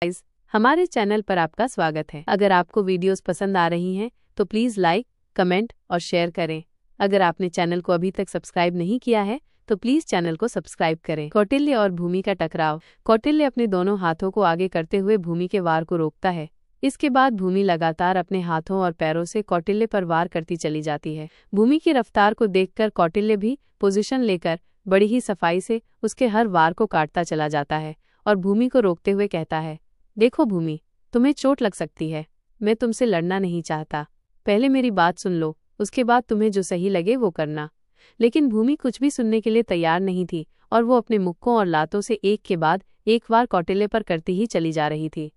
Guys, हमारे channel पर आपका स्वागत है। अगर आपको वीडियोस पसंद आ रही हैं तो प्लीज़ लाइक, कमेंट और शेयर करें। अगर आपने चैनल को अभी तक सब्सक्राइब नहीं किया है तो प्लीज़ चैनल को सब्सक्राइब करें। कौटिल्य और भूमि का टकराव। कौटिल्य अपने दोनों हाथों को आगे करते हुए भूमि के वार को रोकता है। इसके बाद भूमि लगातार अपने हाथों और पैरों से कौटिल्य पर वार करती चली जाती है। भूमि की रफ्तार को देखकर कौटिल्य भी पोजीशन लेकर बड़ी ही सफाई से उसके हर वार को काटता चला जाता है और भूमि को रोकते हुए कहता है, देखो भूमि, तुम्हें चोट लग सकती है। मैं तुमसे लड़ना नहीं चाहता। पहले मेरी बात सुन लो, उसके बाद तुम्हें जो सही लगे वो करना। लेकिन भूमि कुछ भी सुनने के लिए तैयार नहीं थी और वो अपने मुक्कों और लातों से एक के बाद एक वार कौटिल्य पर करती ही चली जा रही थी।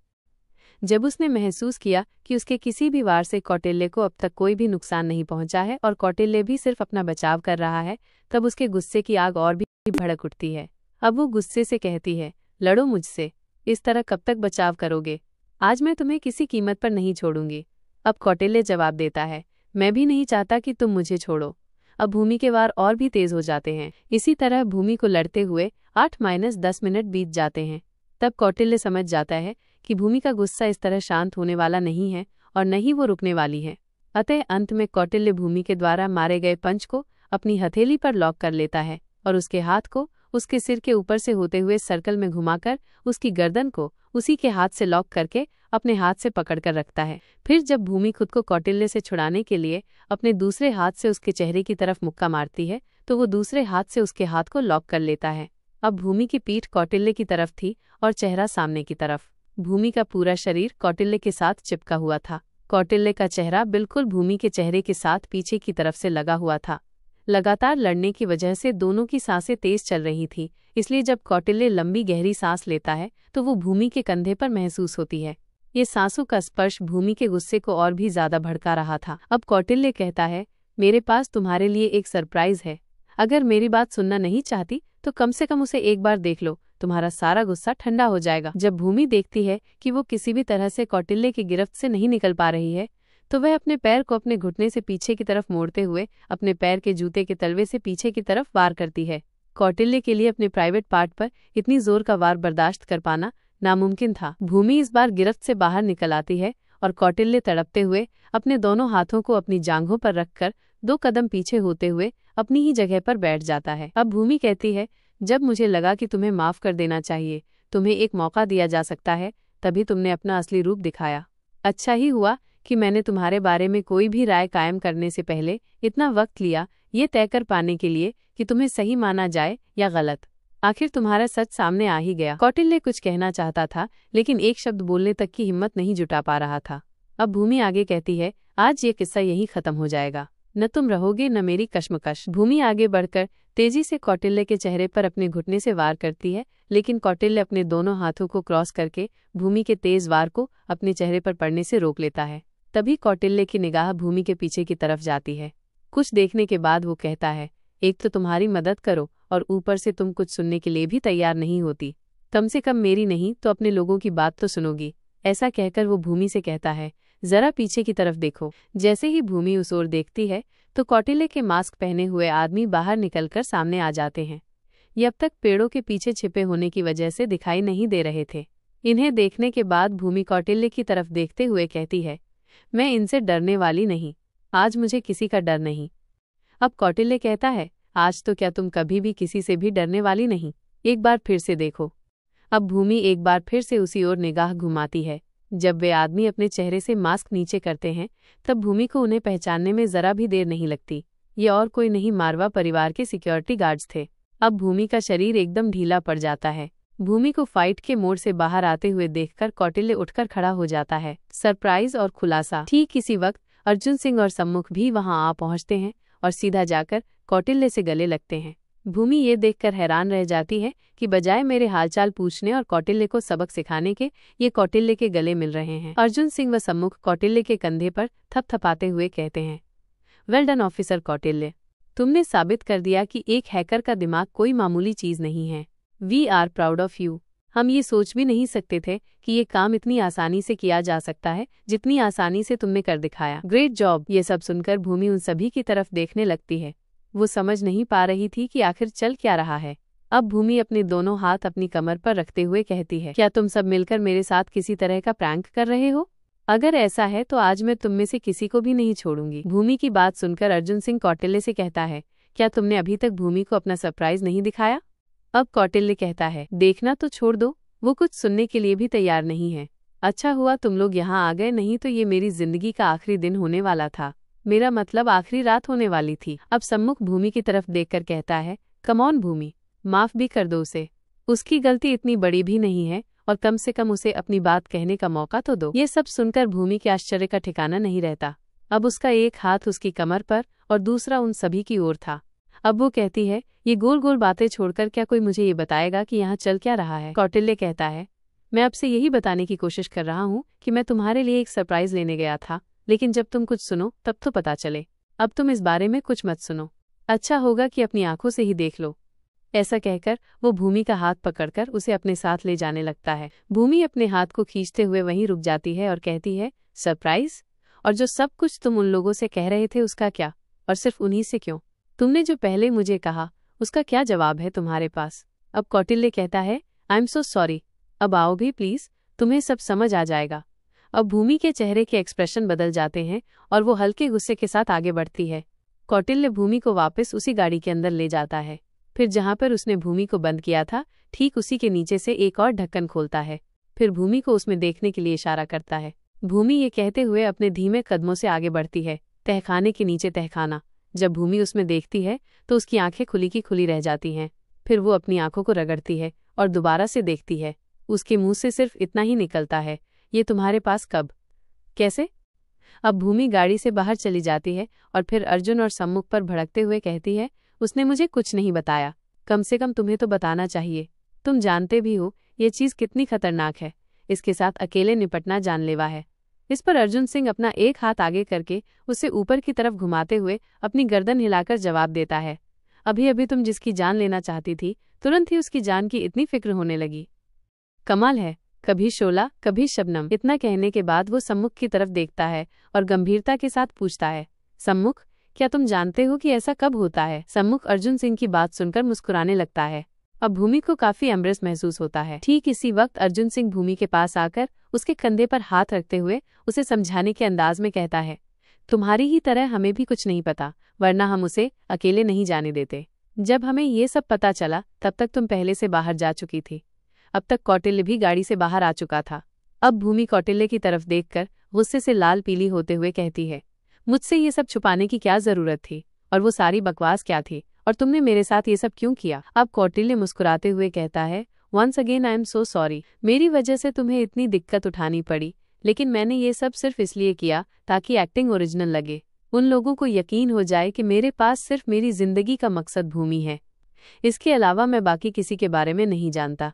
जब उसने महसूस किया कि उसके किसी भी वार से कौटिल्य को अब तक कोई भी नुकसान नहीं पहुंचा है और कौटिल्य भी सिर्फ अपना बचाव कर रहा है, तब उसके गुस्से की आग और भी भड़क उठती है। अब वो गुस्से से कहती है, लड़ो मुझसे। इस तरह कब तक बचाव करोगे? आज मैं तुम्हें किसी कीमत पर नहीं छोड़ूंगी। अब कौटिल्य जवाब देता है, मैं भी नहीं चाहता कि तुम मुझे छोड़ो। अब भूमि के वार और भी तेज हो जाते हैं। इसी तरह भूमि को लड़ते हुए 8-10 मिनट बीत जाते हैं। तब कौटिल्य समझ जाता है कि भूमि का गुस्सा इस तरह शांत होने वाला नहीं है और न ही वो रुकने वाली है। अतः अंत में कौटिल्य भूमि के द्वारा मारे गए पंच को अपनी हथेली पर लॉक कर लेता है और उसके हाथ को उसके सिर के ऊपर से होते हुए सर्कल में घुमाकर उसकी गर्दन को उसी के हाथ से लॉक करके अपने हाथ से पकड़कर रखता है। फिर जब भूमि खुद को कौटिल्य से छुड़ाने के लिए अपने दूसरे हाथ से उसके चेहरे की तरफ मुक्का मारती है तो वो दूसरे हाथ से उसके हाथ को लॉक कर लेता है। अब भूमि की पीठ कौटिल्य की तरफ थी और चेहरा सामने की तरफ। भूमि का पूरा शरीर कौटिल्य के साथ चिपका हुआ था। कौटिल्य का चेहरा बिल्कुल भूमि के चेहरे के साथ पीछे की तरफ से लगा हुआ था। लगातार लड़ने की वजह से दोनों की सांसें तेज चल रही थी, इसलिए जब कौटिल्य लंबी गहरी सांस लेता है तो वो भूमि के कंधे पर महसूस होती है। ये सांसों का स्पर्श भूमि के गुस्से को और भी ज्यादा भड़का रहा था। अब कौटिल्य कहता है, मेरे पास तुम्हारे लिए एक सरप्राइज है। अगर मेरी बात सुनना नहीं चाहती तो कम से कम उसे एक बार देख लो, तुम्हारा सारा गुस्सा ठंडा हो जाएगा। जब भूमि देखती है कि वो किसी भी तरह से कौटिल्य की गिरफ्त से नहीं निकल पा रही है तो वह अपने पैर को अपने घुटने से पीछे की तरफ मोड़ते हुए अपने पैर के जूते के तलवे से पीछे की तरफ वार करती है। कौटिल्य के लिए अपने प्राइवेट पार्ट पर इतनी जोर का वार बर्दाश्त कर पाना नामुमकिन था। भूमि इस बार गिरफ्त से बाहर निकल आती है और कौटिल्य तड़पते हुए अपने दोनों हाथों को अपनी जांघों पर रखकर 2 कदम पीछे होते हुए अपनी ही जगह पर बैठ जाता है। अब भूमि कहती है, जब मुझे लगा कि तुम्हें माफ कर देना चाहिए, तुम्हें एक मौका दिया जा सकता है, तभी तुमने अपना असली रूप दिखाया। अच्छा ही हुआ कि मैंने तुम्हारे बारे में कोई भी राय कायम करने से पहले इतना वक्त लिया, ये तय कर पाने के लिए कि तुम्हें सही माना जाए या गलत। आखिर तुम्हारा सच सामने आ ही गया। कौटिल्य कुछ कहना चाहता था लेकिन एक शब्द बोलने तक की हिम्मत नहीं जुटा पा रहा था। अब भूमि आगे कहती है, आज ये किस्सा यहीं खत्म हो जाएगा, न तुम रहोगे न मेरी कश्मकश। भूमि आगे बढ़कर तेजी से कौटिल्य के चेहरे पर अपने घुटने से वार करती है, लेकिन कौटिल्य अपने दोनों हाथों को क्रॉस करके भूमि के तेज वार को अपने चेहरे पर पड़ने से रोक लेता है। तभी कौटिल्य की निगाह भूमि के पीछे की तरफ जाती है। कुछ देखने के बाद वो कहता है, एक तो तुम्हारी मदद करो और ऊपर से तुम कुछ सुनने के लिए भी तैयार नहीं होती। कम से कम मेरी नहीं तो अपने लोगों की बात तो सुनोगी। ऐसा कहकर वो भूमि से कहता है, जरा पीछे की तरफ देखो। जैसे ही भूमि उस ओर देखती है तो कौटिल्य के मास्क पहने हुए आदमी बाहर निकलकर सामने आ जाते हैं। ये अब तक पेड़ों के पीछे छिपे होने की वजह से दिखाई नहीं दे रहे थे। इन्हें देखने के बाद भूमि कौटिल्य की तरफ देखते हुए कहती है, मैं इनसे डरने वाली नहीं, आज मुझे किसी का डर नहीं। अब कौटिल्य कहता है, आज तो क्या तुम कभी भी किसी से भी डरने वाली नहीं? एक बार फिर से देखो। अब भूमि एक बार फिर से उसी ओर निगाह घुमाती है। जब वे आदमी अपने चेहरे से मास्क नीचे करते हैं तब भूमि को उन्हें पहचानने में जरा भी देर नहीं लगती। ये और कोई नहीं, मारवा परिवार के सिक्योरिटी गार्ड्स थे। अब भूमि का शरीर एकदम ढीला पड़ जाता है। भूमि को फाइट के मोड़ से बाहर आते हुए देखकर कौटिल्य उठकर खड़ा हो जाता है। सरप्राइज और खुलासा। ठीक इसी वक्त अर्जुन सिंह और सम्मुख भी वहां आ पहुंचते हैं और सीधा जाकर कौटिल्य से गले लगते हैं। भूमि ये देखकर हैरान रह जाती है कि बजाय मेरे हालचाल पूछने और कौटिल्य को सबक सिखाने के, ये कौटिल्य के गले मिल रहे हैं। अर्जुन सिंह व सम्मुख कौटिल्य के कंधे पर थपथपाते हुए कहते हैं, वेल डन ऑफिसर कौटिल्य, तुमने साबित कर दिया कि एक हैकर का दिमाग कोई मामूली चीज नहीं है। We are proud of you. हम ये सोच भी नहीं सकते थे कि ये काम इतनी आसानी से किया जा सकता है जितनी आसानी से तुमने कर दिखाया। Great job. ये सब सुनकर भूमि उन सभी की तरफ देखने लगती है। वो समझ नहीं पा रही थी कि आखिर चल क्या रहा है। अब भूमि अपने दोनों हाथ अपनी कमर पर रखते हुए कहती है, क्या तुम सब मिलकर मेरे साथ किसी तरह का प्रैंक कर रहे हो? अगर ऐसा है तो आज मैं तुम में से किसी को भी नहीं छोड़ूंगी। भूमि की बात सुनकर अर्जुन सिंह कौटिल्य से कहता है, क्या तुमने अभी तक भूमि को अपना सरप्राइज नहीं दिखाया? अब कौटिल्य कहता है, देखना तो छोड़ दो, वो कुछ सुनने के लिए भी तैयार नहीं है। अच्छा हुआ तुम लोग यहाँ आ गए, नहीं तो ये मेरी जिंदगी का आखिरी दिन होने वाला था। मेरा मतलब आखिरी रात होने वाली थी। अब सम्मुख भूमि की तरफ देखकर कहता है, कम ऑन भूमि, माफ भी कर दो उसे। उसकी गलती इतनी बड़ी भी नहीं है और कम से कम उसे अपनी बात कहने का मौका तो दो। ये सब सुनकर भूमि के आश्चर्य का ठिकाना नहीं रहता। अब उसका एक हाथ उसकी कमर पर और दूसरा उन सभी की ओर था। अब वो कहती है, ये गोल गोल बातें छोड़कर क्या कोई मुझे ये बताएगा कि यहाँ चल क्या रहा है? कौटिल्य कहता है, मैं आपसे यही बताने की कोशिश कर रहा हूँ कि मैं तुम्हारे लिए एक सरप्राइज लेने गया था, लेकिन जब तुम कुछ सुनो तब तो पता चले। अब तुम इस बारे में कुछ मत सुनो, अच्छा होगा कि अपनी आंखों से ही देख लो। ऐसा कहकर वो भूमि का हाथ पकड़कर उसे अपने साथ ले जाने लगता है। भूमि अपने हाथ को खींचते हुए वहीं रुक जाती है और कहती है, सरप्राइज? और जो सब कुछ तुम उन लोगों से कह रहे थे उसका क्या? और सिर्फ उन्हीं से क्यों? तुमने जो पहले मुझे कहा उसका क्या जवाब है तुम्हारे पास? अब कौटिल्य कहता है, आई एम सो सॉरी, अब आओ भी प्लीज, तुम्हें सब समझ आ जाएगा। अब भूमि के चेहरे के एक्सप्रेशन बदल जाते हैं और वो हल्के गुस्से के साथ आगे बढ़ती है। कौटिल्य भूमि को वापस उसी गाड़ी के अंदर ले जाता है। फिर जहां पर उसने भूमि को बंद किया था, ठीक उसी के नीचे से एक और ढक्कन खोलता है। फिर भूमि को उसमें देखने के लिए इशारा करता है। भूमि ये कहते हुए अपने धीमे कदमों से आगे बढ़ती है। तहखाने के नीचे तहखाना। जब भूमि उसमें देखती है तो उसकी आंखें खुली की खुली रह जाती हैं। फिर वो अपनी आंखों को रगड़ती है और दोबारा से देखती है। उसके मुंह से सिर्फ इतना ही निकलता है, ये तुम्हारे पास कब? कैसे? अब भूमि गाड़ी से बाहर चली जाती है और फिर अर्जुन और सम्मुख पर भड़कते हुए कहती है, उसने मुझे कुछ नहीं बताया। कम से कम तुम्हें तो बताना चाहिए। तुम जानते भी हो ये चीज कितनी खतरनाक है। इसके साथ अकेले निपटना जानलेवा है। इस पर अर्जुन सिंह अपना एक हाथ आगे करके उसे ऊपर की तरफ घुमाते हुए अपनी गर्दन हिलाकर जवाब देता है, अभी अभी तुम जिसकी जान लेना चाहती थी, तुरंत ही उसकी जान की इतनी फिक्र होने लगी। कमाल है, कभी शोला कभी शबनम। इतना कहने के बाद वो सम्मुख की तरफ देखता है और गंभीरता के साथ पूछता है, सम्मुख, क्या तुम जानते हो कि ऐसा कब होता है? सम्मुख अर्जुन सिंह की बात सुनकर मुस्कुराने लगता है। अब भूमि को काफी एम्ब्रेस महसूस होता है। ठीक इसी वक्त अर्जुन सिंह भूमि के पास आकर उसके कंधे पर हाथ रखते हुए उसे समझाने के अंदाज में कहता है, तुम्हारी ही तरह हमें भी कुछ नहीं पता, वरना हम उसे अकेले नहीं जाने देते। जब हमें ये सब पता चला तब तक तुम पहले से बाहर जा चुकी थी। अब तक कौटिल्य भी गाड़ी से बाहर आ चुका था। अब भूमि कौटिल्य की तरफ देखकर गुस्से से लाल पीली होते हुए कहती है, मुझसे ये सब छुपाने की क्या जरूरत थी? और वो सारी बकवास क्या थी? और तुमने मेरे साथ ये सब क्यों किया? अब कौटिल्य मुस्कुराते हुए कहता है, once again I am so sorry. मेरी वजह से तुम्हें इतनी दिक्कत उठानी पड़ी, लेकिन मैंने ये सब सिर्फ इसलिए किया ताकि एक्टिंग ओरिजिनल लगे। उन लोगों को यकीन हो जाए कि मेरे पास सिर्फ मेरी जिंदगी का मकसद भूमि है। इसके अलावा मैं बाकी किसी के बारे में नहीं जानता।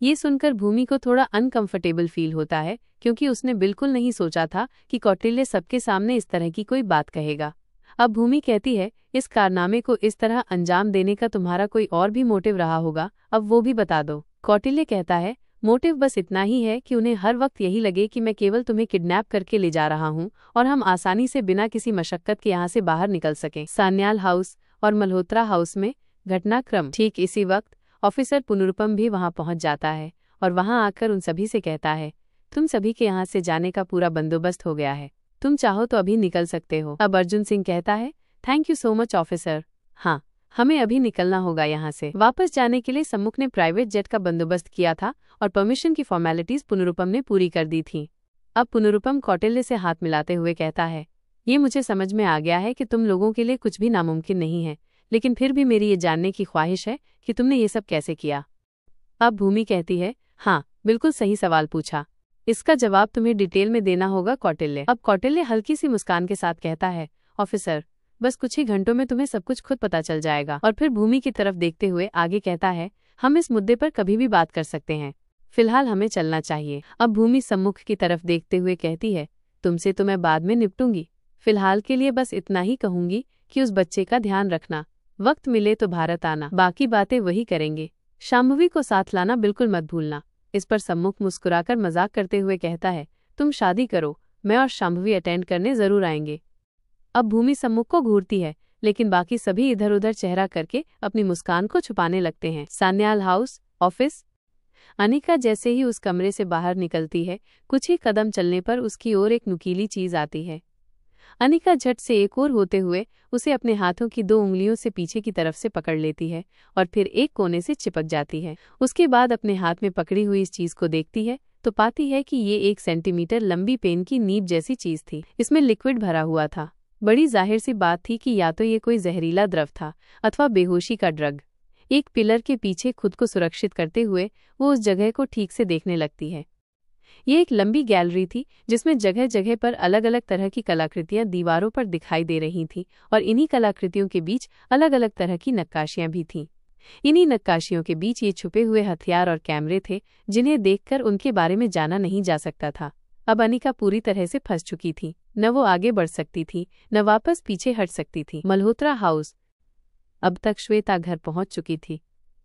ये सुनकर भूमि को थोड़ा अनकंफर्टेबल फील होता है, क्योंकि उसने बिल्कुल नहीं सोचा था कि कौटिल्य सबके सामने इस तरह की कोई बात कहेगा। अब भूमि कहती है, इस कारनामे को इस तरह अंजाम देने का तुम्हारा कोई और भी मोटिव रहा होगा, अब वो भी बता दो। कौटिल्य कहता है, मोटिव बस इतना ही है कि उन्हें हर वक्त यही लगे कि मैं केवल तुम्हें किडनैप करके ले जा रहा हूँ और हम आसानी से बिना किसी मशक्कत के यहाँ से बाहर निकल सकें। सान्याल हाउस और मल्होत्रा हाउस में घटनाक्रम। ठीक इसी वक्त ऑफिसर पुनरुपम भी वहां पहुंच जाता है और वहां आकर उन सभी से कहता है, तुम सभी के यहाँ से जाने का पूरा बंदोबस्त हो गया है, तुम चाहो तो अभी निकल सकते हो। अब अर्जुन सिंह कहता है, thank you so much officer. हाँ, हमें अभी निकलना होगा यहाँ से। वापस जाने के लिए सम्मुख ने प्राइवेट जेट का बंदोबस्त किया था और परमिशन की फॉर्मेलिटीज पुनरुपम ने पूरी कर दी थी। अब पुनरुपम कौटिल्य से हाथ मिलाते हुए कहता है, ये मुझे समझ में आ गया है कि तुम लोगों के लिए कुछ भी नामुमकिन नहीं है, लेकिन फिर भी मेरी ये जानने की ख्वाहिश है कि तुमने ये सब कैसे किया। अब भूमि कहती है, हाँ, बिल्कुल सही सवाल पूछा, इसका जवाब तुम्हें डिटेल में देना होगा कौटिल्य। अब कौटिल्य हल्की सी मुस्कान के साथ कहता है, ऑफिसर, बस कुछ ही घंटों में तुम्हें सब कुछ खुद पता चल जाएगा। और फिर भूमि की तरफ देखते हुए आगे कहता है, हम इस मुद्दे पर कभी भी बात कर सकते हैं, फिलहाल हमें चलना चाहिए। अब भूमि सम्मुख की तरफ देखते हुए कहती है, तुमसे तो मैं बाद में निपटूंगी, फिलहाल के लिए बस इतना ही कहूंगी कि उस बच्चे का ध्यान रखना, वक्त मिले तो भारत आना, बाकी बातें वही करेंगे, शांभवी को साथ लाना बिल्कुल मत भूलना। इस पर सम्मुख मुस्कुराकर मजाक करते हुए कहता है, तुम शादी करो, मैं और शांभवी अटेंड करने जरूर आएंगे। अब भूमि सम्मुख को घूरती है, लेकिन बाकी सभी इधर उधर चेहरा करके अपनी मुस्कान को छुपाने लगते हैं। Sanyal house office. अनिका जैसे ही उस कमरे से बाहर निकलती है, कुछ ही कदम चलने पर उसकी ओर एक नुकीली चीज आती है। अनिका झट से एक ओर होते हुए उसे अपने हाथों की 2 उंगलियों से पीछे की तरफ से पकड़ लेती है और फिर एक कोने से चिपक जाती है। उसके बाद अपने हाथ में पकड़ी हुई इस चीज को देखती है तो पाती है कि ये 1 सेंटीमीटर लंबी पेन की नीब जैसी चीज थी। इसमें लिक्विड भरा हुआ था। बड़ी जाहिर सी बात थी कि या तो ये कोई जहरीला द्रव था अथवा बेहोशी का ड्रग। एक पिलर के पीछे खुद को सुरक्षित करते हुए वो उस जगह को ठीक से देखने लगती है। ये एक लंबी गैलरी थी जिसमें जगह जगह पर अलग अलग तरह की कलाकृतियां दीवारों पर दिखाई दे रही थीं और इन्हीं कलाकृतियों के बीच अलग अलग तरह की नक्काशियां भी थीं। इन्हीं नक्काशियों के बीच ये छुपे हुए हथियार और कैमरे थे जिन्हें देखकर उनके बारे में जाना नहीं जा सकता था। अब अनिका पूरी तरह से फंस चुकी थी। न वो आगे बढ़ सकती थी, न वापस पीछे हट सकती थी। मल्होत्रा हाउस। अब तक श्वेता घर पहुंच चुकी थी।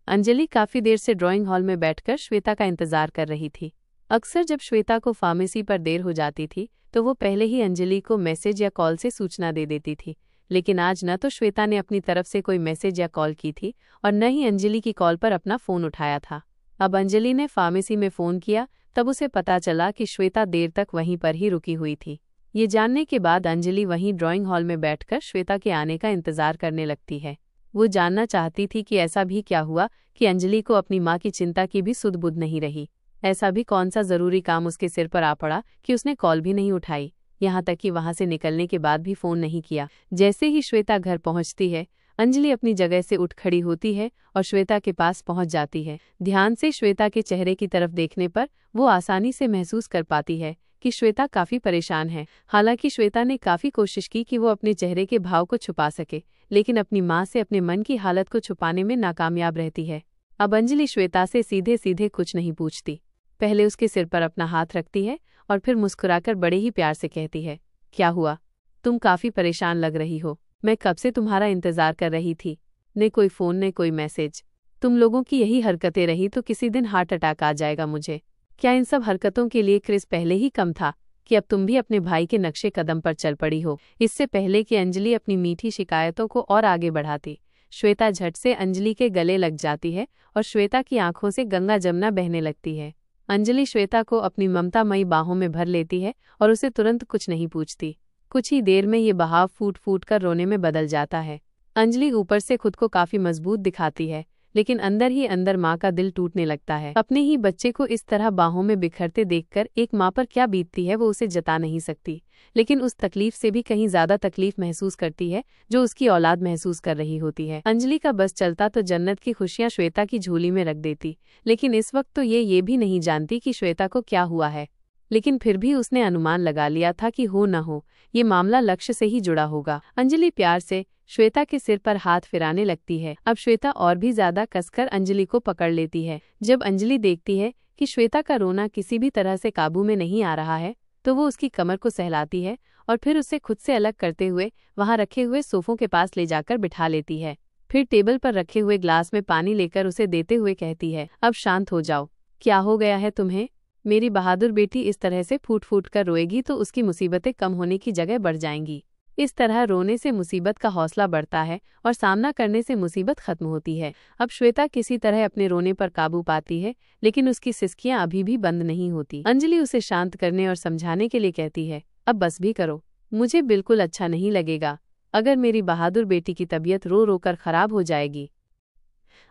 अंजलि काफी देर से ड्राइंग हॉल में बैठकर श्वेता का इंतजार कर रही थी। अक्सर जब श्वेता को फार्मेसी पर देर हो जाती थी तो वो पहले ही अंजलि को मैसेज या कॉल से सूचना दे देती थी, लेकिन आज न तो श्वेता ने अपनी तरफ से कोई मैसेज या कॉल की थी और न ही अंजलि की कॉल पर अपना फोन उठाया था। अब अंजलि ने फार्मेसी में फोन किया तब उसे पता चला कि श्वेता देर तक वहीं पर ही रुकी हुई थी। ये जानने के बाद अंजलि वहीं ड्राइंग हॉल में बैठकर श्वेता के आने का इंतजार करने लगती है। वो जानना चाहती थी कि ऐसा भी क्या हुआ कि अंजलि को अपनी माँ की चिंता की भी सुध बुध नहीं रही। ऐसा भी कौन सा जरूरी काम उसके सिर पर आ पड़ा कि उसने कॉल भी नहीं उठाई, यहाँ तक कि वहां से निकलने के बाद भी फोन नहीं किया। जैसे ही श्वेता घर पहुंचती है, अंजलि अपनी जगह से उठ खड़ी होती है और श्वेता के पास पहुंच जाती है। ध्यान से श्वेता के चेहरे की तरफ देखने पर वो आसानी से महसूस कर पाती है कि श्वेता काफी परेशान है। हालांकि श्वेता ने काफी कोशिश की कि वो अपने चेहरे के भाव को छुपा सके, लेकिन अपनी माँ से अपने मन की हालत को छुपाने में नाकामयाब रहती है। अब अंजलि श्वेता से सीधे सीधे कुछ नहीं पूछती। पहले उसके सिर पर अपना हाथ रखती है और फिर मुस्कुराकर बड़े ही प्यार से कहती है, क्या हुआ? तुम काफी परेशान लग रही हो। मैं कब से तुम्हारा इंतजार कर रही थी। न कोई फोन न कोई मैसेज। तुम लोगों की यही हरकतें रही तो किसी दिन हार्ट अटैक आ जाएगा मुझे। क्या इन सब हरकतों के लिए क्रिस पहले ही कम था कि अब तुम भी अपने भाई के नक्शे कदम पर चल पड़ी हो? इससे पहले कि अंजलि अपनी मीठी शिकायतों को और आगे बढ़ाती, श्वेता झट से अंजलि के गले लग जाती है और श्वेता की आंखों से गंगा जमुना बहने लगती है। अंजलि श्वेता को अपनी ममतामयी बाहों में भर लेती है और उसे तुरंत कुछ नहीं पूछती। कुछ ही देर में ये बहाव फूट फूट कर रोने में बदल जाता है। अंजलि ऊपर से खुद को काफी मजबूत दिखाती है, लेकिन अंदर ही अंदर माँ का दिल टूटने लगता है। अपने ही बच्चे को इस तरह बाहों में बिखरते देखकर एक माँ पर क्या बीतती है वो उसे जता नहीं सकती, लेकिन उस तकलीफ से भी कहीं ज्यादा तकलीफ महसूस करती है जो उसकी औलाद महसूस कर रही होती है। अंजलि का बस चलता तो जन्नत की खुशियाँ श्वेता की झोली में रख देती, लेकिन इस वक्त तो ये भी नहीं जानती कि श्वेता को क्या हुआ है। लेकिन फिर भी उसने अनुमान लगा लिया था कि हो न हो ये मामला लक्ष्य से ही जुड़ा होगा। अंजलि प्यार से श्वेता के सिर पर हाथ फिराने लगती है। अब श्वेता और भी ज्यादा कसकर अंजलि को पकड़ लेती है। जब अंजलि देखती है कि श्वेता का रोना किसी भी तरह से काबू में नहीं आ रहा है तो वो उसकी कमर को सहलाती है और फिर उसे खुद से अलग करते हुए वहां रखे हुए सोफों के पास ले जाकर बिठा लेती है। फिर टेबल पर रखे हुए ग्लास में पानी लेकर उसे देते हुए कहती है, अब शांत हो जाओ। क्या हो गया है तुम्हें? मेरी बहादुर बेटी इस तरह से फूट फूट कर रोएगी तो उसकी मुसीबतें कम होने की जगह बढ़ जाएंगी। इस तरह रोने से मुसीबत का हौसला बढ़ता है और सामना करने से मुसीबत खत्म होती है। अब श्वेता किसी तरह अपने रोने पर काबू पाती है, लेकिन उसकी सिसकियां अभी भी बंद नहीं होती। अंजलि उसे शांत करने और समझाने के लिए कहती है, अब बस भी करो, मुझे बिल्कुल अच्छा नहीं लगेगा अगर मेरी बहादुर बेटी की तबीयत रो रो कर खराब हो जाएगी।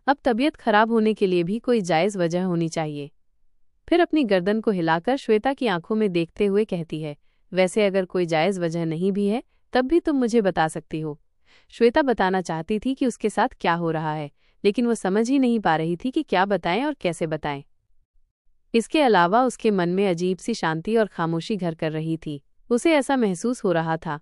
अब तबीयत खराब होने के लिए भी कोई जायज़ वजह होनी चाहिए। फिर अपनी गर्दन को हिलाकर श्वेता की आंखों में देखते हुए कहती है, वैसे अगर कोई जायज़ वजह नहीं भी है तब भी तुम मुझे बता सकती हो। श्वेता बताना चाहती थी कि उसके साथ क्या हो रहा है, लेकिन वो समझ ही नहीं पा रही थी कि क्या बताएं और कैसे बताएं। इसके अलावा उसके मन में अजीब सी शांति और खामोशी घर कर रही थी। उसे ऐसा महसूस हो रहा था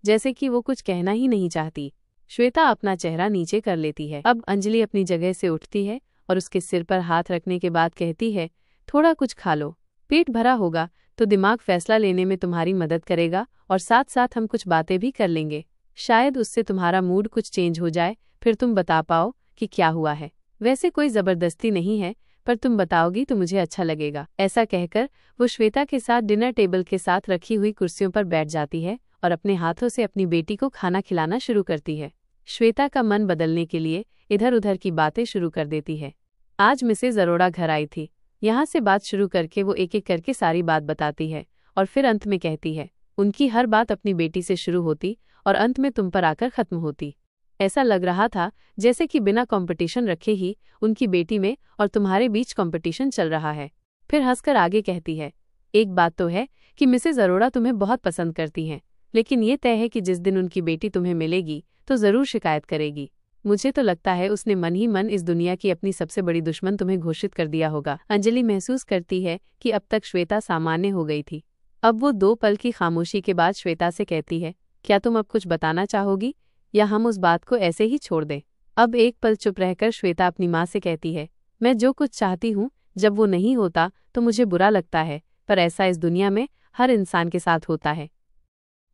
जैसे कि वो कुछ कहना ही नहीं चाहती। श्वेता अपना चेहरा नीचे कर लेती है। अब अंजलि अपनी जगह से उठती है और उसके सिर पर हाथ रखने के बाद कहती है, थोड़ा कुछ खा लो, पेट भरा होगा तो दिमाग फैसला लेने में तुम्हारी मदद करेगा और साथ साथ हम कुछ बातें भी कर लेंगे। शायद उससे तुम्हारा मूड कुछ चेंज हो जाए, फिर तुम बता पाओ कि क्या हुआ है। वैसे कोई जबरदस्ती नहीं है, पर तुम बताओगी तो मुझे अच्छा लगेगा। ऐसा कहकर वो श्वेता के साथ डिनर टेबल के साथ रखी हुई कुर्सियों पर बैठ जाती है और अपने हाथों से अपनी बेटी को खाना खिलाना शुरू करती है। श्वेता का मन बदलने के लिए इधर उधर की बातें शुरू कर देती है। आज मिसेज अरोड़ा घर आई थी। यहाँ से बात शुरू करके वो एक एक करके सारी बात बताती है और फिर अंत में कहती है, उनकी हर बात अपनी बेटी से शुरू होती और अंत में तुम पर आकर खत्म होती। ऐसा लग रहा था जैसे कि बिना कंपटीशन रखे ही उनकी बेटी में और तुम्हारे बीच कंपटीशन चल रहा है। फिर हंसकर आगे कहती है, एक बात तो है कि मिसेज अरोड़ा तुम्हें बहुत पसंद करती हैं, लेकिन ये तय है कि जिस दिन उनकी बेटी तुम्हें मिलेगी तो जरूर शिकायत करेगी। मुझे तो लगता है उसने मन ही मन इस दुनिया की अपनी सबसे बड़ी दुश्मन तुम्हें घोषित कर दिया होगा। अंजलि महसूस करती है कि अब तक श्वेता सामान्य हो गई थी। अब वो 2 पल की खामोशी के बाद श्वेता से कहती है, क्या तुम अब कुछ बताना चाहोगी या हम उस बात को ऐसे ही छोड़ दें? अब एक पल चुप रहकर श्वेता अपनी माँ से कहती है, मैं जो कुछ चाहती हूँ जब वो नहीं होता तो मुझे बुरा लगता है, पर ऐसा इस दुनिया में हर इंसान के साथ होता है।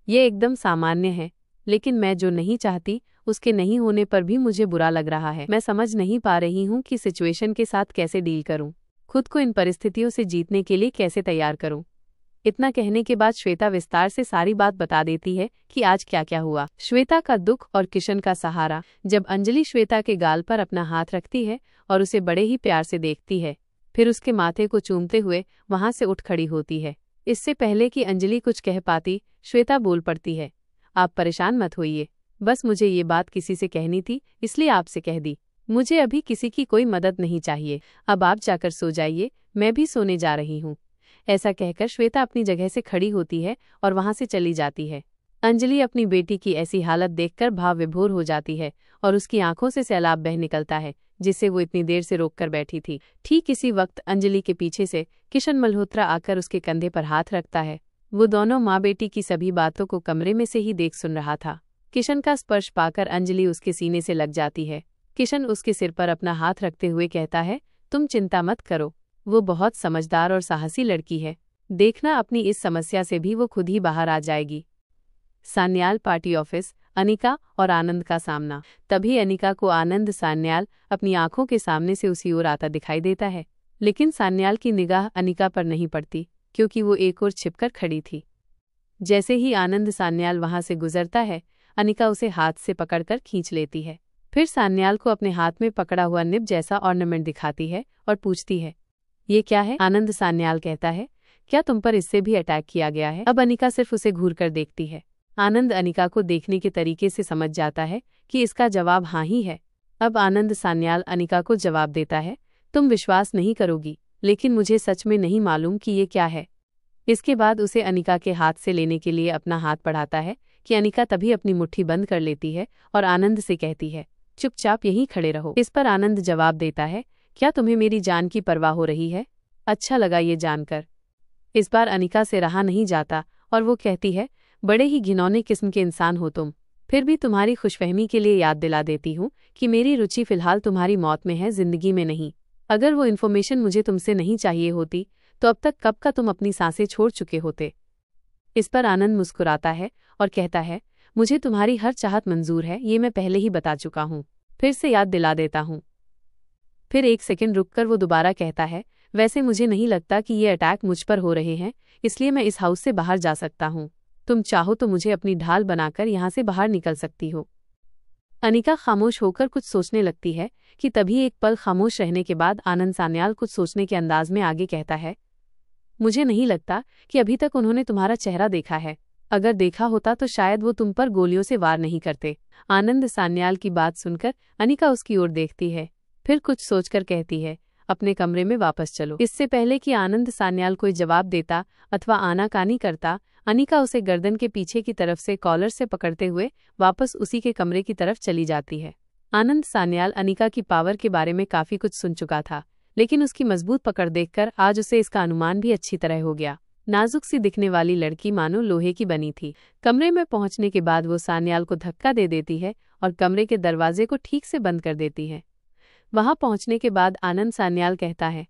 ये एकदम सामान्य है, लेकिन मैं जो नहीं चाहती उसके नहीं होने पर भी मुझे बुरा लग रहा है। मैं समझ नहीं पा रही हूँ कि सिचुएशन के साथ कैसे डील करूँ, खुद को इन परिस्थितियों से जीतने के लिए कैसे तैयार करूँ। इतना कहने के बाद श्वेता विस्तार से सारी बात बता देती है कि आज क्या क्या हुआ। श्वेता का दुख और किशन का सहारा। जब अंजलि श्वेता के गाल पर अपना हाथ रखती है और उसे बड़े ही प्यार से देखती है, फिर उसके माथे को चूमते हुए वहां से उठ खड़ी होती है। इससे पहले कि अंजलि कुछ कह पाती, श्वेता बोल पड़ती है, आप परेशान मत होइए, बस मुझे ये बात किसी से कहनी थी इसलिए आपसे कह दी। मुझे अभी किसी की कोई मदद नहीं चाहिए। अब आप जाकर सो जाइए, मैं भी सोने जा रही हूँ। ऐसा कहकर श्वेता अपनी जगह से खड़ी होती है और वहां से चली जाती है। अंजलि अपनी बेटी की ऐसी हालत देखकर भाव विभोर हो जाती है और उसकी आंखों से सैलाब बह निकलता है, जिसे वो इतनी देर से रोककर बैठी थी। ठीक इसी वक्त अंजलि के पीछे से किशन मल्होत्रा आकर उसके कंधे पर हाथ रखता है। वो दोनों माँ बेटी की सभी बातों को कमरे में से ही देख सुन रहा था। किशन का स्पर्श पाकर अंजलि उसके सीने से लग जाती है। किशन उसके सिर पर अपना हाथ रखते हुए कहता है, तुम चिंता मत करो, वो बहुत समझदार और साहसी लड़की है। देखना अपनी इस समस्या से भी वो खुद ही बाहर आ जाएगी। Sanyal party office. अनिका और आनंद का सामना। तभी अनिका को आनंद सान्याल अपनी आंखों के सामने से उसी ओर आता दिखाई देता है, लेकिन सान्याल की निगाह अनिका पर नहीं पड़ती क्योंकि वो एक ओर छिपकर खड़ी थी। जैसे ही आनंद सान्याल वहां से गुजरता है, अनिका उसे हाथ से पकड़कर खींच लेती है। फिर सान्याल को अपने हाथ में पकड़ा हुआ निब जैसा ऑर्नामेंट दिखाती है और पूछती है, ये क्या है? आनंद सान्याल कहता है, क्या तुम पर इससे भी अटैक किया गया है? अब अनिका सिर्फ उसे घूर कर देखती है। आनंद अनिका को देखने के तरीके से समझ जाता है कि इसका जवाब हाँ ही है। अब आनंद सान्याल अनिका को जवाब देता है, तुम विश्वास नहीं करोगी, लेकिन मुझे सच में नहीं मालूम कि ये क्या है। इसके बाद उसे अनिका के हाथ से लेने के लिए अपना हाथ बढ़ाता है कि अनिका तभी अपनी मुट्ठी बंद कर लेती है और आनंद से कहती है, चुपचाप यहीं खड़े रहो। इस पर आनंद जवाब देता है, क्या तुम्हें मेरी जान की परवाह हो रही है? अच्छा लगा ये जानकर। इस बार अनिका से रहा नहीं जाता और वो कहती है, बड़े ही घिनौने किस्म के इंसान हो तुम। फिर भी तुम्हारी खुशफहमी के लिए याद दिला देती हूँ कि मेरी रुचि फिलहाल तुम्हारी मौत में है, जिंदगी में नहीं। अगर वो इन्फॉर्मेशन मुझे तुमसे नहीं चाहिए होती तो अब तक कब का तुम अपनी सांसें छोड़ चुके होते। इस पर आनंद मुस्कुराता है और कहता है, मुझे तुम्हारी हर चाहत मंजूर है, ये मैं पहले ही बता चुका हूँ, फिर से याद दिला देता हूँ। फिर एक सेकंड रुककर वो दोबारा कहता है, वैसे मुझे नहीं लगता कि ये अटैक मुझ पर हो रहे हैं, इसलिए मैं इस हाउस से बाहर जा सकता हूँ। तुम चाहो तो मुझे अपनी ढाल बनाकर यहाँ से बाहर निकल सकती हो। अनिका खामोश होकर कुछ सोचने लगती है कि तभी एक पल खामोश रहने के बाद आनंद सान्याल कुछ सोचने के अंदाज में आगे कहता है, मुझे नहीं लगता कि अभी तक उन्होंने तुम्हारा चेहरा देखा है। अगर देखा होता तो शायद वो तुम पर गोलियों से वार नहीं करते। आनंद सान्याल की बात सुनकर अनिका उसकी ओर देखती है, फिर कुछ सोचकर कहती है, अपने कमरे में वापस चलो। इससे पहले कि आनंद सान्याल कोई जवाब देता अथवा आनाकानी करता, अनिका उसे गर्दन के पीछे की तरफ से कॉलर से पकड़ते हुए वापस उसी के कमरे की तरफ चली जाती है। आनंद सान्याल अनिका की पावर के बारे में काफी कुछ सुन चुका था, लेकिन उसकी मजबूत पकड़ देखकर आज उसे इसका अनुमान भी अच्छी तरह हो गया। नाजुक सी दिखने वाली लड़की मानो लोहे की बनी थी। कमरे में पहुंचने के बाद वो सान्याल को धक्का दे देती है और कमरे के दरवाजे को ठीक से बंद कर देती है। वहां पहुंचने के बाद आनंद सान्याल कहता है,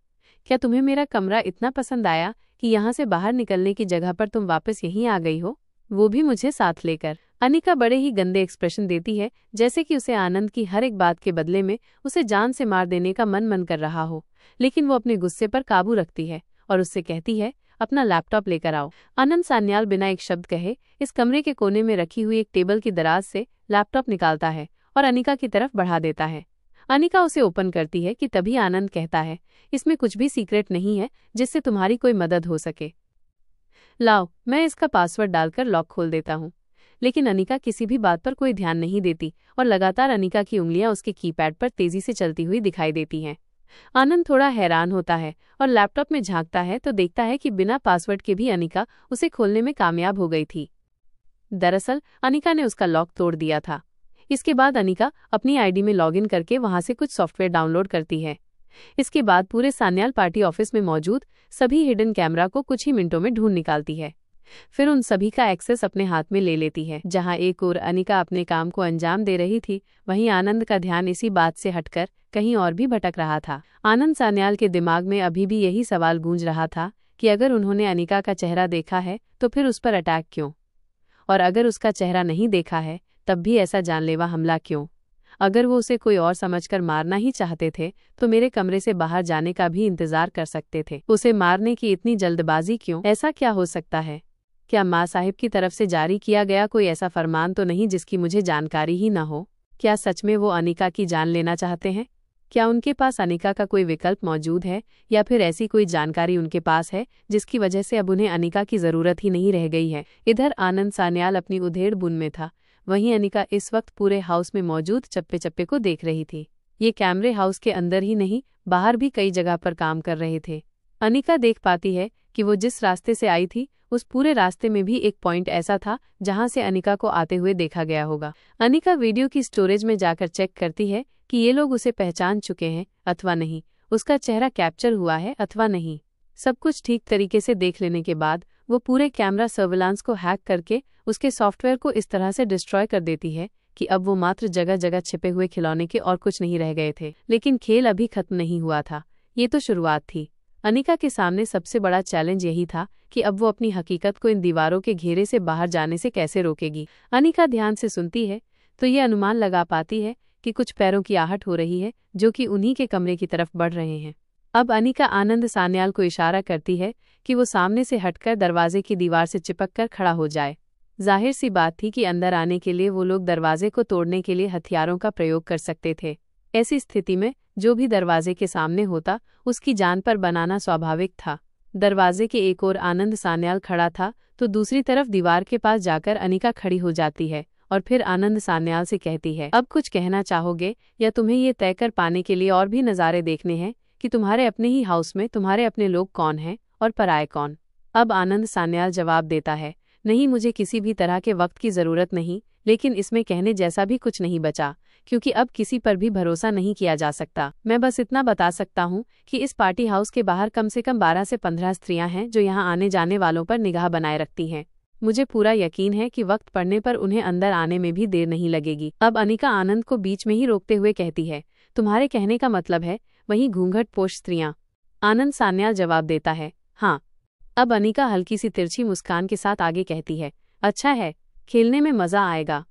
क्या तुम्हें मेरा कमरा इतना पसंद आया कि यहाँ से बाहर निकलने की जगह पर तुम वापस यहीं आ गई हो, वो भी मुझे साथ लेकर। अनिका बड़े ही गंदे एक्सप्रेशन देती है, जैसे कि उसे आनंद की हर एक बात के बदले में उसे जान से मार देने का मन कर रहा हो, लेकिन वो अपने गुस्से पर काबू रखती है और उससे कहती है, अपना लैपटॉप लेकर आओ। आनंद सान्याल बिना एक शब्द कहे इस कमरे के कोने में रखी हुई एक टेबल की दराज से लैपटॉप निकालता है और अनिका की तरफ बढ़ा देता है। अनिका उसे ओपन करती है कि तभी आनंद कहता है, इसमें कुछ भी सीक्रेट नहीं है जिससे तुम्हारी कोई मदद हो सके। लाओ, मैं इसका पासवर्ड डालकर लॉक खोल देता हूँ। लेकिन अनिका किसी भी बात पर कोई ध्यान नहीं देती और लगातार अनिका की उंगलियां उसके कीपैड पर तेजी से चलती हुई दिखाई देती हैं। आनंद थोड़ा हैरान होता है और लैपटॉप में झांकता है तो देखता है कि बिना पासवर्ड के भी अनिका उसे खोलने में कामयाब हो गई थी। दरअसल अनिका ने उसका लॉक तोड़ दिया था। इसके बाद अनिका अपनी आईडी में लॉगिन करके वहां से कुछ सॉफ्टवेयर डाउनलोड करती है। इसके बाद पूरे सान्याल पार्टी ऑफिस में मौजूद सभी हिडन कैमरा को कुछ ही मिनटों में ढूंढ निकालती है। फिर उन सभी का एक्सेस अपने हाथ में ले लेती है। जहां एक ओर अनिका अपने काम को अंजाम दे रही थी, वहीं आनंद का ध्यान इसी बात से हटकर कहीं और भी भटक रहा था। आनंद सान्याल के दिमाग में अभी भी यही सवाल गूंज रहा था कि अगर उन्होंने अनिका का चेहरा देखा है तो फिर उस पर अटैक क्यों, और अगर उसका चेहरा नहीं देखा है तब भी ऐसा जानलेवा हमला क्यों। अगर वो उसे कोई और समझकर मारना ही चाहते थे तो मेरे कमरे से बाहर जाने का भी इंतजार कर सकते थे। उसे मारने की इतनी जल्दबाजी क्यों? ऐसा क्या हो सकता है? क्या माँ साहिब की तरफ से जारी किया गया कोई ऐसा फरमान तो नहीं जिसकी मुझे जानकारी ही न हो? क्या सच में वो अनिका की जान लेना चाहते हैं? क्या उनके पास अनिका का कोई विकल्प मौजूद है, या फिर ऐसी कोई जानकारी उनके पास है जिसकी वजह से अब उन्हें अनिका की जरूरत ही नहीं रह गई है? इधर आनंद सान्याल अपनी उधेड़ बुन में था, वहीं अनिका इस वक्त पूरे हाउस में मौजूद चप्पे चप्पे को देख रही थी। ये कैमरे हाउस के अंदर ही नहीं, बाहर भी कई जगह पर काम कर रहे थे। अनिका देख पाती है कि वो जिस रास्ते से आई थी उस पूरे रास्ते में भी एक पॉइंट ऐसा था जहां से अनिका को आते हुए देखा गया होगा। अनिका वीडियो की स्टोरेज में जाकर चेक करती है कि ये लोग उसे पहचान चुके हैं अथवा नहीं, उसका चेहरा कैप्चर हुआ है अथवा नहीं। सब कुछ ठीक तरीके से देख लेने के बाद वो पूरे कैमरा सर्विलांस को हैक करके उसके सॉफ्टवेयर को इस तरह से डिस्ट्रॉय कर देती है कि अब वो मात्र जगह जगह छिपे हुए खिलौने के और कुछ नहीं रह गए थे। लेकिन खेल अभी खत्म नहीं हुआ था, ये तो शुरुआत थी। अनिका के सामने सबसे बड़ा चैलेंज यही था कि अब वो अपनी हकीकत को इन दीवारों के घेरे से बाहर जाने से कैसे रोकेगी। अनिका ध्यान से सुनती है तो ये अनुमान लगा पाती है कि कुछ पैरों की आहट हो रही है जो कि उन्हीं के कमरे की तरफ बढ़ रहे हैं। अब अनिका आनंद सान्याल को इशारा करती है कि वो सामने से हटकर दरवाजे की दीवार से चिपक कर खड़ा हो जाए। जाहिर सी बात थी कि अंदर आने के लिए वो लोग दरवाजे को तोड़ने के लिए हथियारों का प्रयोग कर सकते थे। ऐसी स्थिति में जो भी दरवाजे के सामने होता उसकी जान पर बनाना स्वाभाविक था। दरवाजे के एक ओर आनंद सान्याल खड़ा था तो दूसरी तरफ दीवार के पास जाकर अनिका खड़ी हो जाती है और फिर आनंद सान्याल से कहती है, अब कुछ कहना चाहोगे या तुम्हें ये तय कर पाने के लिए और भी नज़ारे देखने हैं कि तुम्हारे अपने ही हाउस में तुम्हारे अपने लोग कौन हैं और पराये कौन? अब आनंद सान्याल जवाब देता है, नहीं, मुझे किसी भी तरह के वक्त की जरूरत नहीं, लेकिन इसमें कहने जैसा भी कुछ नहीं बचा क्योंकि अब किसी पर भी भरोसा नहीं किया जा सकता। मैं बस इतना बता सकता हूँ कि इस पार्टी हाउस के बाहर कम से कम 12 से 15 स्त्रियां हैं जो यहाँ आने जाने वालों पर निगाह बनाए रखती हैं। मुझे पूरा यकीन है कि वक्त पड़ने पर उन्हें अंदर आने में भी देर नहीं लगेगी। अब अनिका आनंद को बीच में ही रोकते हुए कहती है, तुम्हारे कहने का मतलब है वही घूंघट-पोश स्त्रियां? आनंद सान्याल जवाब देता है, हाँ। अब अनिका हल्की सी तिरछी मुस्कान के साथ आगे कहती है, अच्छा है, खेलने में मजा आएगा,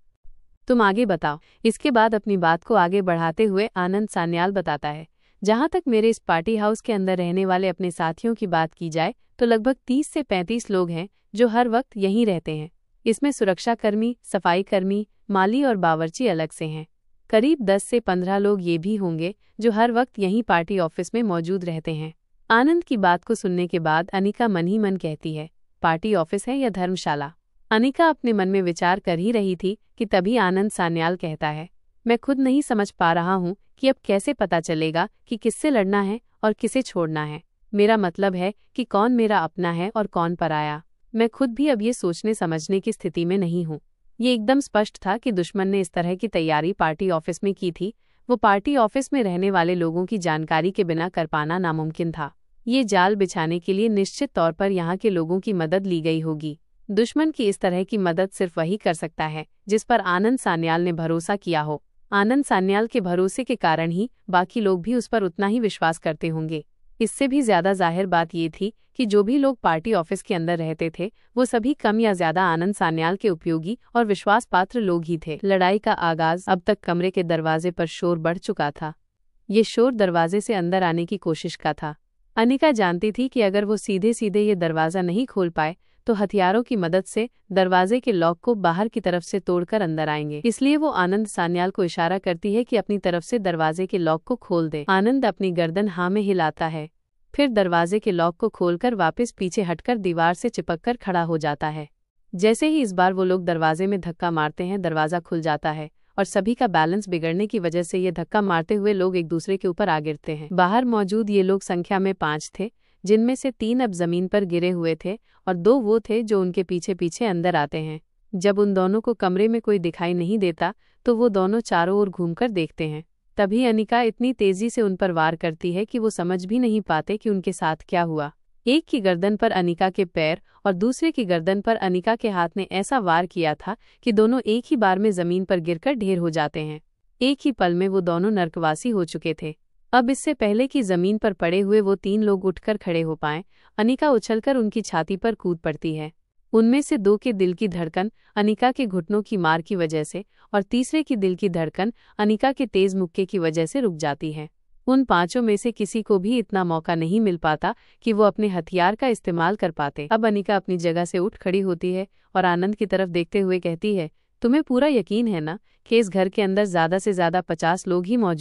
तुम आगे बताओ। इसके बाद अपनी बात को आगे बढ़ाते हुए आनंद सान्याल बताता है, जहां तक मेरे इस पार्टी हाउस के अंदर रहने वाले अपने साथियों की बात की जाए तो लगभग 30 से 35 लोग हैं जो हर वक्त यहीं रहते हैं। इसमें सुरक्षाकर्मी, सफाई कर्मी, माली और बावर्ची अलग से हैं। करीब 10 से 15 लोग ये भी होंगे जो हर वक्त यहीं पार्टी ऑफिस में मौजूद रहते हैं। आनंद की बात को सुनने के बाद अनिका मन ही मन कहती है, पार्टी ऑफिस है या धर्मशाला? अनिका अपने मन में विचार कर ही रही थी कि तभी आनंद सान्याल कहता है, मैं खुद नहीं समझ पा रहा हूँ कि अब कैसे पता चलेगा कि किससे लड़ना है और किसे छोड़ना है। मेरा मतलब है कि कौन मेरा अपना है और कौन पराया। मैं खुद भी अब ये सोचने समझने की स्थिति में नहीं हूँ। ये एकदम स्पष्ट था कि दुश्मन ने इस तरह की तैयारी पार्टी ऑफिस में की थी। वो पार्टी ऑफिस में रहने वाले लोगों की जानकारी के बिना कर पाना नामुमकिन था। ये जाल बिछाने के लिए निश्चित तौर पर यहाँ के लोगों की मदद ली गई होगी। दुश्मन की इस तरह की मदद सिर्फ वही कर सकता है जिस पर आनंद सान्याल ने भरोसा किया हो। आनंद सान्याल के भरोसे के कारण ही बाकी लोग भी उस पर उतना ही विश्वास करते होंगे। इससे भी ज्यादा जाहिर बात ये थी कि जो भी लोग पार्टी ऑफिस के अंदर रहते थे वो सभी कम या ज्यादा आनंद सान्याल के उपयोगी और विश्वास पात्र लोग ही थे। लड़ाई का आगाज अब तक कमरे के दरवाजे पर शोर बढ़ चुका था। ये शोर दरवाजे से अंदर आने की कोशिश का था। अनिका जानती थी कि अगर वो सीधे सीधे ये दरवाजा नहीं खोल पाए तो हथियारों की मदद से दरवाजे के लॉक को बाहर की तरफ से तोड़कर अंदर आएंगे। इसलिए वो आनंद सान्याल को इशारा करती है कि अपनी तरफ से दरवाजे के लॉक को खोल दे। आनंद अपनी गर्दन हाँ में हिलाता है, फिर दरवाजे के लॉक को खोलकर वापस पीछे हटकर दीवार से चिपककर खड़ा हो जाता है। जैसे ही इस बार वो लोग दरवाजे में धक्का मारते हैं, दरवाजा खुल जाता है और सभी का बैलेंस बिगड़ने की वजह से ये धक्का मारते हुए लोग एक दूसरे के ऊपर आ गिरते हैं। बाहर मौजूद ये लोग संख्या में 5 थे, जिनमें से 3 अब जमीन पर गिरे हुए थे और 2 वो थे जो उनके पीछे पीछे अंदर आते हैं। जब उन दोनों को कमरे में कोई दिखाई नहीं देता तो वो दोनों चारों ओर घूमकर देखते हैं। तभी अनिका इतनी तेजी से उन पर वार करती है कि वो समझ भी नहीं पाते कि उनके साथ क्या हुआ। एक की गर्दन पर अनिका के पैर और दूसरे की गर्दन पर अनिका के हाथ ने ऐसा वार किया था कि दोनों एक ही बार में जमीन पर गिरकर ढेर हो जाते हैं। एक ही पल में वो दोनों नर्कवासी हो चुके थे। अब इससे पहले कि जमीन पर पड़े हुए वो 3 लोग उठकर खड़े हो पाएं, अनिका उछलकर उनकी छाती पर कूद पड़ती है। उनमें से 2 के दिल की धड़कन अनिका के घुटनों की मार की वजह से और तीसरे की दिल की धड़कन अनिका के तेज मुक्के की वजह से रुक जाती है। उन 5 में से किसी को भी इतना मौका नहीं मिल पाता कि वो अपने हथियार का इस्तेमाल कर पाते। अब अनिका अपनी जगह से उठ खड़ी होती है और आनंद की तरफ देखते हुए कहती है, तुम्हें पूरा यकीन है ना कि इस घर के अंदर ज्यादा से ज्यादा 50 लोग ही मौजूद